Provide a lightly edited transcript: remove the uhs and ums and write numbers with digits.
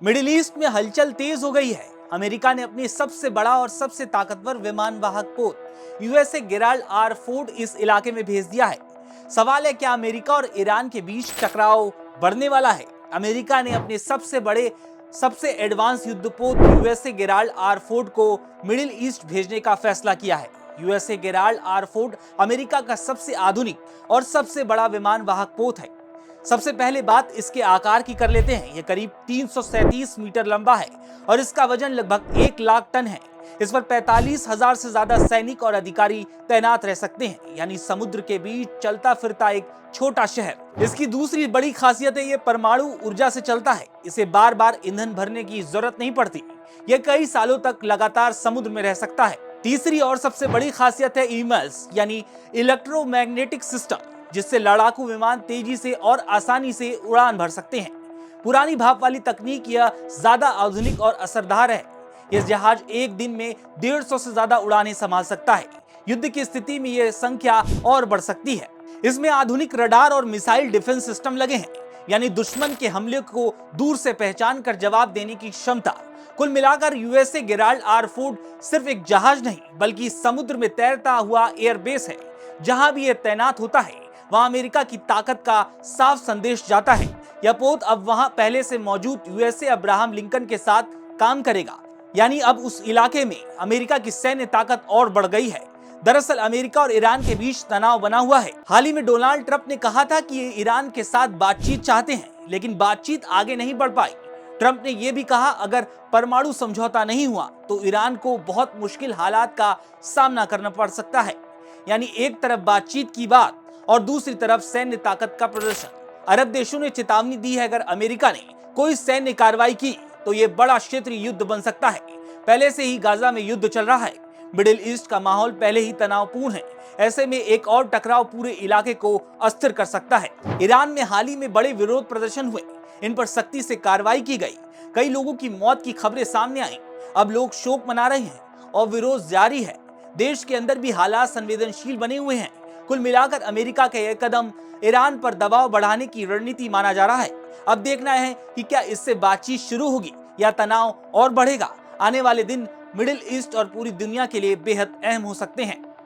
Middle east में हलचल तेज हो गई है। अमेरिका ने अपनी सबसे बड़ा और सबसे ताकतवर विमान वाहक पोत यूएसए गेराल्ड आर फोर्ड इस इलाके में भेज दिया है। सवाल है, क्या अमेरिका और ईरान के बीच टकराव बढ़ने वाला है? अमेरिका ने अपने सबसे बड़े सबसे एडवांस युद्धपोत यूएसए गेराल्ड आर फोर्ड को मिडिल ईस्ट भेजने का फैसला किया है। USA Gerald R Ford America का सबसे आधुनिक और सबसे बड़ा विमान वाहक पोत है। सबसे पहले बात इसके आकार की कर लेते हैं। यह करीब 337 मीटर लंबा है और इसका वजन लगभग 1 लाख टन है। इस पर 45,000 से ज्यादा सैनिक और अधिकारी तैनात रह सकते हैं, यानी समुद्र के बीच चलता फिरता एक छोटा शहर। इसकी दूसरी बड़ी खासियत है, ये परमाणु ऊर्जा से चलता है। इसे बार बार ईंधन भरने की जरूरत नहीं पड़ती। यह कई सालों तक लगातार समुद्र में रह सकता है। तीसरी और सबसे बड़ी खासियत है ईमल्स यानी इलेक्ट्रोमैग्नेटिक सिस्टम, जिससे लड़ाकू विमान तेजी से और आसानी से उड़ान भर सकते हैं। पुरानी भाप वाली तकनीक यह ज्यादा आधुनिक और असरदार है। यह जहाज एक दिन में 150 से ज्यादा उड़ानें संभाल सकता है। युद्ध की स्थिति में यह संख्या और बढ़ सकती है। इसमें आधुनिक रडार और मिसाइल डिफेंस सिस्टम लगे हैं, यानी दुश्मन के हमले को दूर से पहचान कर जवाब देने की क्षमता। कुल मिलाकर यूएसए गेराल्ड आर फोर्ड सिर्फ एक जहाज नहीं, बल्कि समुद्र में तैरता हुआ एयरबेस है। जहां भी यह तैनात होता है, वहां अमेरिका की ताकत का साफ संदेश जाता है। यह पोत अब वहां पहले से मौजूद यूएसए अब्राहम लिंकन के साथ काम करेगा, यानी अब उस इलाके में अमेरिका की सैन्य ताकत और बढ़ गई है। दरअसल अमेरिका और ईरान के बीच तनाव बना हुआ है। हाल ही में डोनाल्ड ट्रंप ने कहा था कि ये ईरान के साथ बातचीत चाहते हैं, लेकिन बातचीत आगे नहीं बढ़ पाई। ट्रंप ने यह भी कहा, अगर परमाणु समझौता नहीं हुआ तो ईरान को बहुत मुश्किल हालात का सामना करना पड़ सकता है। यानी एक तरफ बातचीत की बात और दूसरी तरफ सैन्य ताकत का प्रदर्शन। अरब देशों ने चेतावनी दी है, अगर अमेरिका ने कोई सैन्य कार्रवाई की तो यह बड़ा क्षेत्रीय युद्ध बन सकता है। पहले से ही गाजा में युद्ध चल रहा है। मिडिल ईस्ट का माहौल पहले ही तनावपूर्ण है। ऐसे में एक और टकराव पूरे इलाके को अस्थिर कर सकता है। ईरान में हाल ही में बड़े विरोध प्रदर्शन हुए, इन पर सख्ती से कार्रवाई की गई। कई लोगों की मौत की खबरें सामने आई। अब लोग शोक मना रहे हैं और विरोध जारी है। देश के अंदर भी हालात संवेदनशील बने हुए हैं। कुल मिलाकर अमेरिका का यह कदम ईरान पर दबाव बढ़ाने की रणनीति माना जा रहा है। अब देखना है कि क्या इससे बातचीत शुरू होगी या तनाव और बढ़ेगा। आने वाले दिन मिडिल ईस्ट और पूरी दुनिया के लिए बेहद अहम हो सकते हैं।